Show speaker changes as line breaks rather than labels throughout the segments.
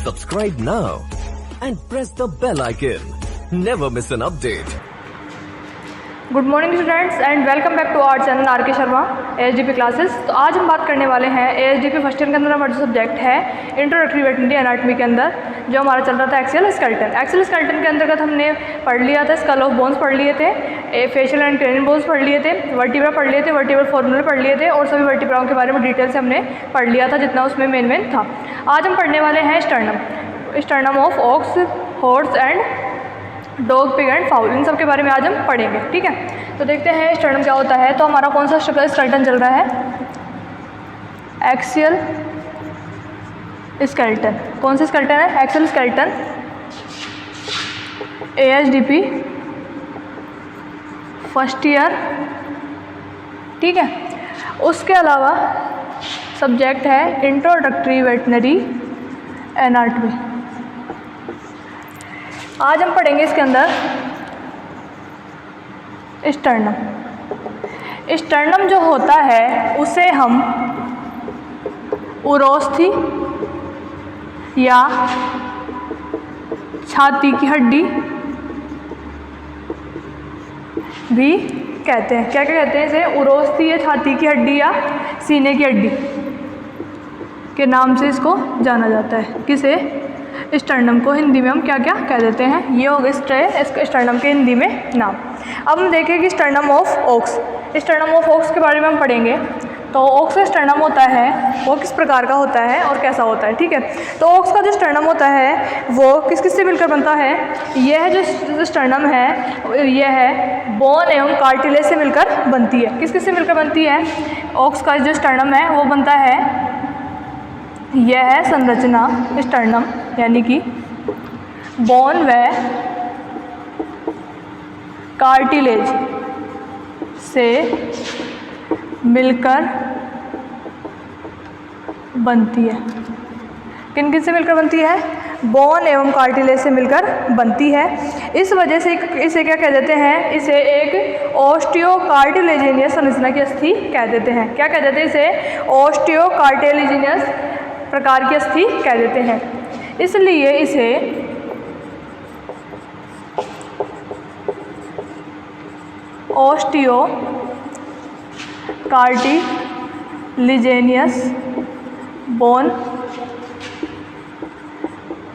Subscribe now and press the bell icon. Never miss an update.
Good morning students and welcome back to our channel R K Sharma एएचडीपी classes. तो आज हम बात करने वाले हैं एएचडीपी first year के अंदर हमारा जो सब्जेक्ट है इंट्रोडक्टरी वेटरनरी एनाटॉमी के अंदर जो हमारा चल रहा था एक्सियल स्केलेटन। एक्सियल स्केलेटन के अंतर्गत हमने पढ़ लिया था स्कल ऑफ बोन्स पढ़ लिए थे, फेशियल एंड क्रेनियल बोन्स पढ़ लिए थे, वर्टिब्रा पढ़ लिए थे, वर्टिब्रल फॉर्मूले पढ़ लिए थे और सभी वर्टिब्राओं के बारे में डिटेल से हमने पढ़ लिया था जितना उसमें मेन था। आज हम पढ़ने वाले हैं sternum of ox, horse and dog, pig and fowl, इन सब के बारे में आज हम पढ़ेंगे। ठीक है, तो देखते हैं स्टर्नम क्या होता है। तो हमारा कौन सा स्केलेटन चल रहा है? Axial skeleton. कौन सा स्केलेटन है? Axial skeleton, AHDP first year. ठीक है, उसके अलावा सब्जेक्ट है इंट्रोडक्टरी वेटरनरी एनाटॉमी। आज हम पढ़ेंगे इसके अंदर स्टर्नम। स्टर्नम जो होता है उसे हम उरोस्थी या छाती की हड्डी भी कहते हैं। क्या क्या कहते हैं इसे? उरोस्थी या छाती की हड्डी या सीने की हड्डी के नाम से इसको जाना जाता है। किसे? स्टर्नम को हिंदी में हम क्या क्या कह देते हैं? ये हो गए स्टर्नम के हिंदी में नाम। अब हम देखें कि sternum of aux. Sternum of aux के बारे में हम पढ़ेंगे। तो ऑक्स का स्टर्नम होता है वो किस प्रकार का होता है और कैसा होता है? ठीक है, तो ऑक्स का जो स्टर्नम होता है वो किस किस से मिलकर बनता है? यह जो स्टर्नम है यह है बोन एवं कार्टिलेज से मिलकर बनती है। किस किस से मिलकर बनती है? ऑक्स का जो स्टर्नम है वो बनता है, यह है संरचना स्टर्नम यानी कि बोन व कार्टिलेज से मिलकर बनती है। किन किन से मिलकर बनती है? बोन एवं कार्टिलेज से मिलकर बनती है। इस वजह से इसे क्या कह देते हैं? इसे एक ऑस्टियोकार्टिलेजिनियस संरचना की अस्थि कह देते हैं। क्या कह देते हैं इसे? ऑस्टियोकार्टिलेजिनियस प्रकार की अस्थि कह देते हैं। इसलिए इसे ऑस्टियोकार्टिलेजिनियस बोन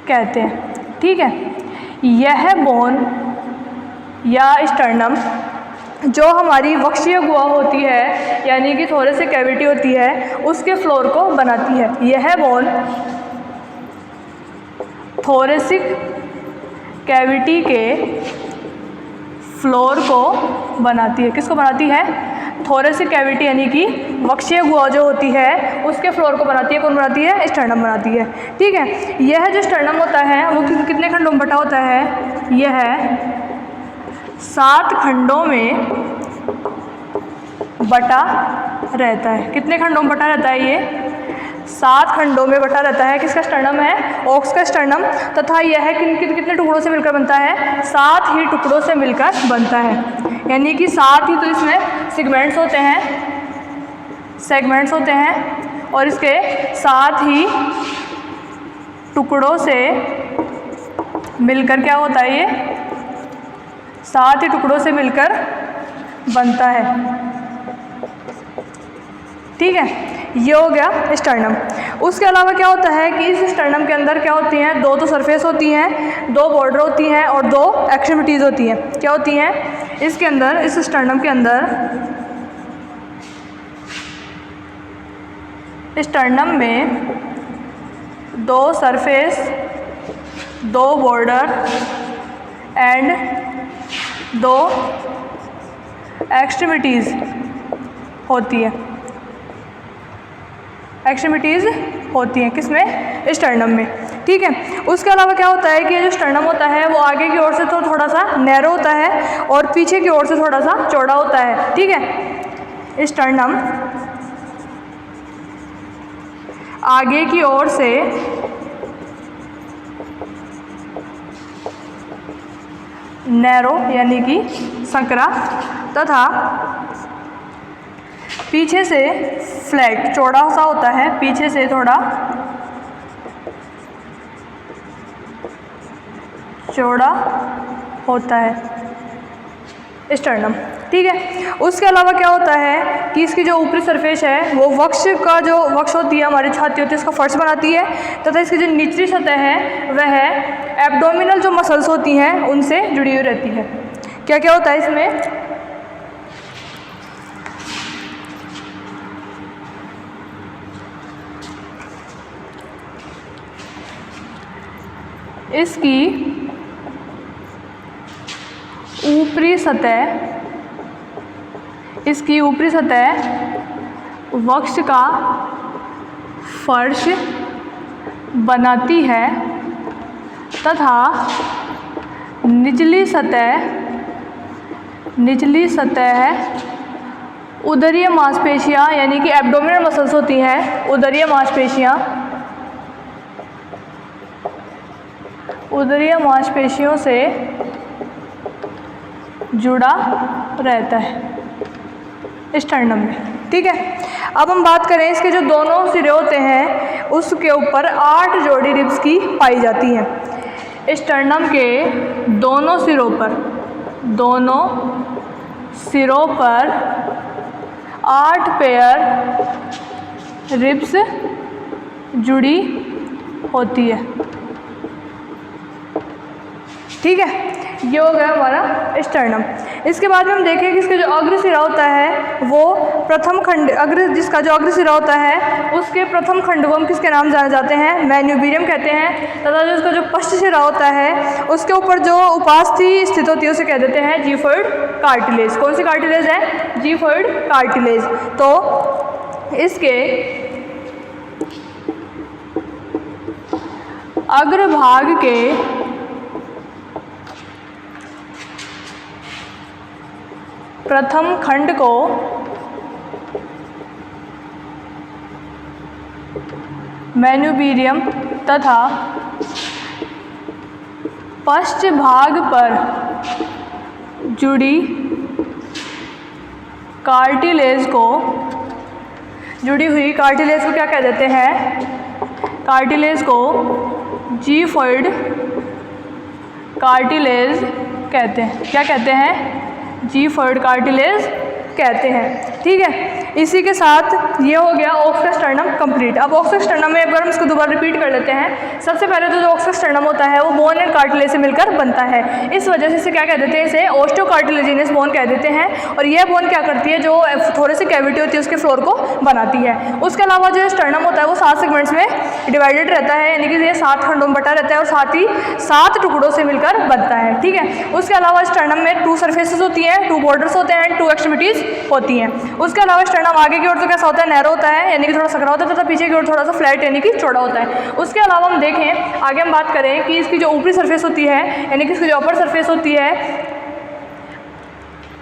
कहते हैं। ठीक है, यह बोन या स्टर्नम जो हमारी वक्षीय गुहा होती है यानी कि थोरेसिक कैविटी होती है उसके फ्लोर को बनाती है। यह बोन थोरेसिक कैविटी के फ्लोर को बनाती है। किसको बनाती है? थोरेसिक कैविटी यानी कि वक्षीय गुहा जो होती है उसके फ्लोर को बनाती है। कौन बनाती है? स्टर्नम बनाती है। ठीक है, यह जो स्टर्नम होता है वो कितने खंडों में बटा होता है? यह 7 खंडों में बटा रहता है। कितने खंडों में बटा रहता है? ये 7 खंडों में बटा रहता है। किसका स्टर्नम है? ऑक्स का स्टर्नम। तथा यह कितने टुकड़ों से मिलकर बनता है? 7 ही टुकड़ों से मिलकर बनता है। यानी कि 7 ही तो इसमें सेगमेंट्स होते हैं और इसके 7 ही टुकड़ों से मिलकर क्या होता है? ये 7 ही टुकड़ों से मिलकर बनता है। ठीक है, ये हो गया स्टर्नम। उसके अलावा क्या होता है कि इस स्टर्नम के अंदर क्या होती हैं? 2 तो सरफेस होती हैं, 2 बॉर्डर होती हैं और 2 एक्सट्रीमिटीज़ होती हैं। क्या होती हैं इसके अंदर? इस स्टर्नम के अंदर स्टर्नम में 2 सरफेस, 2 बॉर्डर एंड 2 एक्सट्रीमिटीज़ होती है। एक्सट्रीमिटीज़ होती हैं किसमें? स्टर्नम में। ठीक है, उसके अलावा क्या होता है कि जो स्टर्नम होता है वो आगे की ओर से तो थोड़ा सा नैरो होता है और पीछे की ओर से थोड़ा सा चौड़ा होता है। ठीक है, स्टर्नम आगे की ओर से नैरो यानी कि संकरा तथा पीछे से फ्लैट चौड़ा सा होता है, पीछे से थोड़ा चौड़ा होता है स्टर्नम। ठीक है, उसके अलावा क्या होता है कि इसकी जो ऊपरी सरफेस है वो वक्ष होती है, हमारी छाती होती है, इसका फर्श बनाती है, तथा इसकी जो निचली सतह है वह एब्डोमिनल जो मसल्स होती हैं उनसे जुड़ी हुई रहती है। क्या क्या होता है इसमें, इसकी ऊपरी सतह वक्ष का फर्श बनाती है तथा निचली सतह उदरीय मांसपेशियां यानी कि एब्डोमिनल मसल्स होती हैं, उदरीय मांसपेशियों से जुड़ा रहता है स्टर्नम में। ठीक है, अब हम बात करें इसके जो दोनों सिरे होते हैं उसके ऊपर 8 जोड़ी रिब्स की पाई जाती हैं। स्टर्नम के दोनों सिरों पर 8 पेयर रिब्स जुड़ी होती है। ठीक है, ये हो गया हमारा स्टर्नम। इसके बाद में हम देखें कि इसका जो अग्र सिरा होता है वो जिसका जो अग्र सिरा होता है उसके प्रथम खंड को हम किसके नाम जाने जाते हैं, मैन्यूबीरियम कहते हैं, तथा जो इसका जो पश्च सिरा होता है उसके ऊपर जो उपास्थि स्थित होती है उसे कह देते हैं जीफॉइड कार्टिलेज। कौन सी कार्टिलेज है, जीफॉइड कार्टिलेज। तो इसके अग्रभाग के प्रथम खंड को मैन्यूबीरियम तथा पश्च भाग पर जुड़ी हुई कार्टिलेज को क्या कह देते हैं, कार्टिलेज को जीफॉइड कार्टिलेज कहते हैं। क्या कहते हैं, जीफॉइड कार्टिलेज कहते हैं। ठीक है, इसी के साथ ये हो गया ऑक्सोस्टर्नम कंप्लीट। अब ऑक्सोस्टर्नम में एक बार हम इसको दोबारा रिपीट कर लेते हैं। सबसे पहले तो जो ऑक्सोस्टर्नम होता है वो बोन एंड कार्टिलेज से मिलकर बनता है, इस वजह से इसे क्या कह देते हैं, इसे ऑस्टियोकार्टिलेजिनस बोन कह देते हैं। और यह बोन क्या करती है, जो थोड़ी सी कैविटी होती है उसके फ्लोर को बनाती है। उसके अलावा जो स्टर्नम होता है वो 7 सेगमेंट्स में डिवाइडेड रहता है, यानी कि ये 7 खंडों में बटा रहता है और साथ ही 7 टुकड़ों से मिलकर बनता है। ठीक है, उसके अलावा स्टर्नम में 2 सरफेसेस होती हैं, 2 बॉर्डर्स होते हैं एंड 2 एक्सट्रीमिटीज होती हैं। उसके अलावा स्टर्नम आगे की ओर तो कैसा होता है, नैरो होता है यानी कि थोड़ा सकरा होता है, तथा पीछे की ओर थोड़ा सा फ्लैट यानी कि चौड़ा होता है। उसके अलावा हम देखें, आगे हम बात करें कि इसकी जो ऊपरी सरफेस होती है यानी कि इसकी जो अपर सरफेस होती है,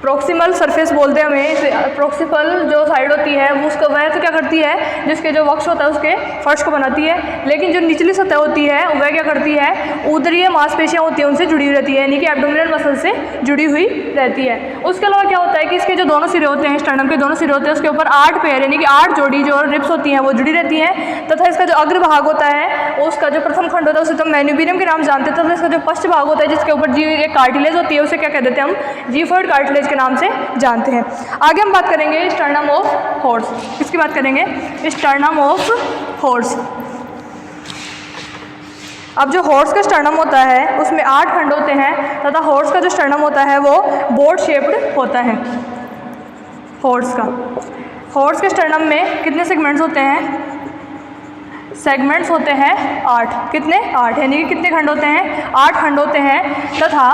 प्रॉक्सिमल सरफेस बोलते हैं हमें, प्रॉक्सिमल जो साइड होती है वो उसका वह तो क्या करती है, जिसके जो वक्ष होता है उसके फर्श को बनाती है, लेकिन जो निचली सतह होती है वह क्या करती है, उदरीय मांसपेशियां होती हैं उनसे जुड़ी हुई रहती है, यानी कि एब्डोमिनल मसल से जुड़ी हुई रहती है। उसके अलावा क्या होता है कि इसके जो दोनों सिरे होते हैं, स्टर्नम के दोनों सिरे होते हैं, उसके ऊपर 8 पेयर यानी कि 8 जोड़ी जो रिब्स होती हैं वो जुड़ी रहती हैं, तथा इसका जो अग्र भाग होता है उसका जो प्रथम खंड होता है उसे तो मैन्यूबीरियम के नाम जानते हैं, तथा इसका जो पश्च भाग होता है जिसके ऊपर एक कार्टिलेज होती है उसे क्या कह देते हैं, हम जीफॉइड कार्टिलेज के नाम से जानते हैं। आगे हम बात करेंगे स्टर्नम ऑफ हॉर्स। किसकी बात करेंगे, स्टर्नम ऑफ हॉर्स। अब जो हॉर्स का स्टर्नम होता है उसमें 8 खंड होते हैं, तथा हॉर्स का जो स्टर्नम होता है वो बोट शेप्ड होता है। हॉर्स के स्टर्नम में कितने सेगमेंट्स होते हैं, सेगमेंट्स होते हैं 8। कितने, 8, यानी कि कितने खंड होते हैं, 8 खंड होते हैं, तथा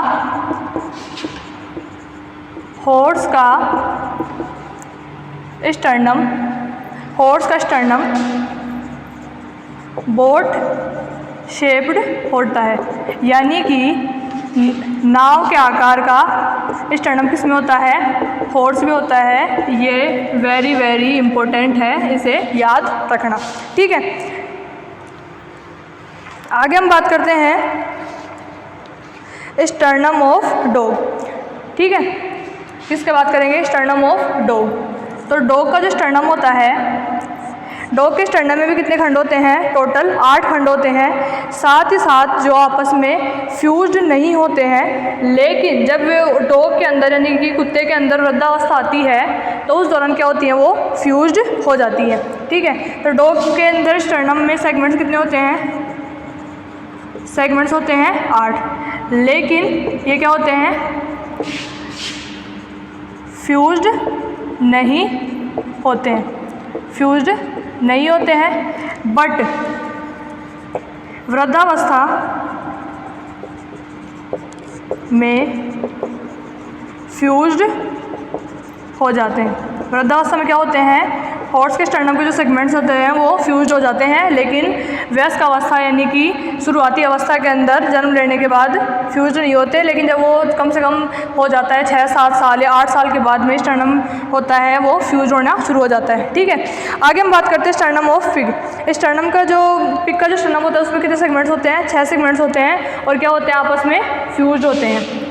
हॉर्स का स्टर्नम बोट शेप्ड होता है, यानी कि नाव के आकार का स्टर्नम किस में होता है, हॉर्स में होता है। ये वेरी वेरी इंपॉर्टेंट है, इसे याद रखना। ठीक है, आगे हम बात करते हैं स्टर्नम ऑफ डॉग। ठीक है, किसके बात करेंगे, स्टर्नम ऑफ डॉग। तो डॉग का जो स्टर्नम होता है, डॉग के स्टर्नम में भी कितने खंड होते हैं? टोटल 8 खंड होते हैं। साथ ही साथ जो आपस में फ्यूज्ड नहीं होते हैं, लेकिन जब डॉग के अंदर यानी कि कुत्ते के अंदर वृद्धावस्था आती है तो उस दौरान क्या होती है? वो फ्यूज्ड हो जाती है। ठीक है, तो डॉग के अंदर स्टर्नम में सेगमेंट्स कितने होते हैं? सेगमेंट्स होते हैं 8, लेकिन ये क्या होते हैं? फ्यूज्ड नहीं होते हैं, फ्यूज्ड नहीं होते हैं। बट वृद्धावस्था में फ्यूज्ड हो जाते हैं। वृद्धावस्था में क्या होते हैं? हॉर्स के स्टर्नम के जो सेगमेंट्स होते हैं वो फ्यूज्ड हो जाते हैं, लेकिन वयस्क अवस्था यानी कि शुरुआती अवस्था के अंदर जन्म लेने के बाद फ्यूज्ड नहीं होते। लेकिन जब वो कम से कम हो जाता है 6-7 साल या 8 साल के बाद में स्टर्नम होता है वो फ्यूज होना शुरू हो जाता है। ठीक है, आगे हम बात करते हैं स्टर्नम ऑफ पिग। स्टर्नम का जो पिग का जो स्टर्नम होता है उसमें कितने सेगमेंट्स होते हैं? 6 सेगमेंट्स होते हैं और क्या होते हैं? आपस में फ्यूज होते हैं।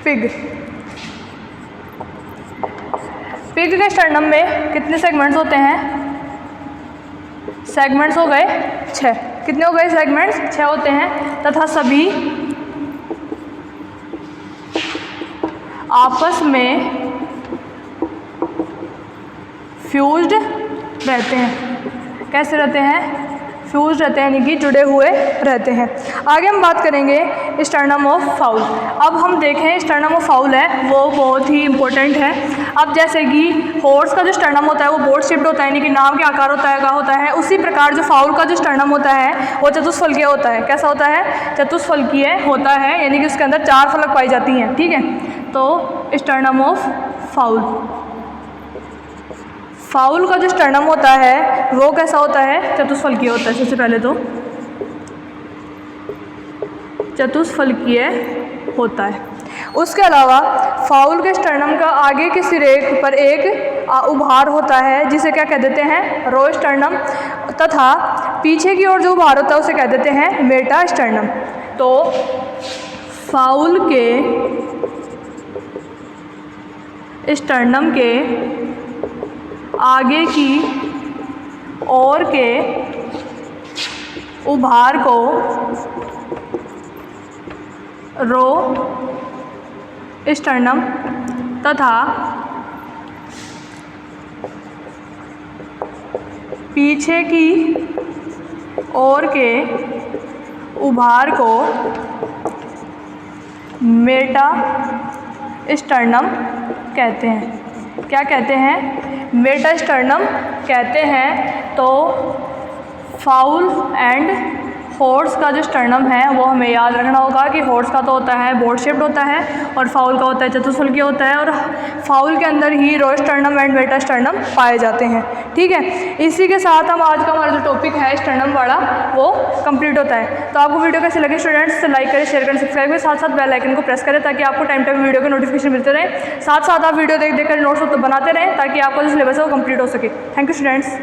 पिग के स्टर्नम में कितने सेगमेंट्स होते हैं? सेगमेंट्स हो गए 6। कितने हो गए सेगमेंट्स? 6 होते हैं, तथा सभी आपस में फ्यूज्ड रहते हैं। कैसे रहते हैं? फ्यूज रहते हैं, यानी कि जुड़े हुए रहते हैं। आगे हम बात करेंगे स्टर्नम ऑफ फाउल। अब हम देखें स्टर्नम ऑफ फाउल है वो बहुत ही इंपॉर्टेंट है। अब जैसे कि हॉर्स का जो स्टर्नम होता है वो बोट शेप्ड होता है, यानी कि नाव के आकार होता है, उसी प्रकार जो फाउल का जो स्टर्नम होता है वो चतुष्फलकीय होता है। कैसा होता है? चतुष्फलकीय होता है, यानी कि उसके अंदर 4 फलक पाई जाती हैं। ठीक है, तो स्टर्नम ऑफ फाउल, फाउल का जो स्टर्नम होता है वो कैसा होता है? चतुष्फलकीय होता है। सबसे पहले तो चतुष्फलकीय होता है। उसके अलावा फाउल के स्टर्नम का आगे के सिरे पर एक उभार होता है जिसे क्या कह देते हैं? रो स्टर्नम, तथा पीछे की ओर जो उभार होता है उसे कह देते हैं मेटा स्टर्नम। तो फाउल के स्टर्नम के आगे की ओर के उभार को रो स्टर्नम तथा पीछे की ओर के उभार को मेटा स्टर्नम कहते हैं। क्या कहते हैं? मेटा स्टर्नम कहते हैं। तो फाउल एंड हॉर्स का जो स्टर्नम है वो हमें याद रखना होगा कि हॉर्स का तो होता है बोट शेप्ड होता है और फाउल का होता है चतुष्फलकीय होता है, और फाउल के अंदर ही रो स्टर्नम एंड मेटा स्टर्नम पाए जाते हैं। ठीक है, इसी के साथ हम आज का हमारा जो टॉपिक है स्टर्नम वाला वो कंप्लीट होता है। तो आपको वीडियो कैसे लगे स्टूडेंट्स? लाइक करें, शेयर करें, सब्सक्राइब करें, साथ साथ बेल आइकन को प्रेस करें ताकि आपको टाइम टाइम वीडियो के नोटिफिकेशन मिलते रहे। साथ साथ आप वीडियो देख कर नोट्स बनाते रहें ताकि आपका जो सिलेबस है वो कंप्लीट हो सके। Thank you students.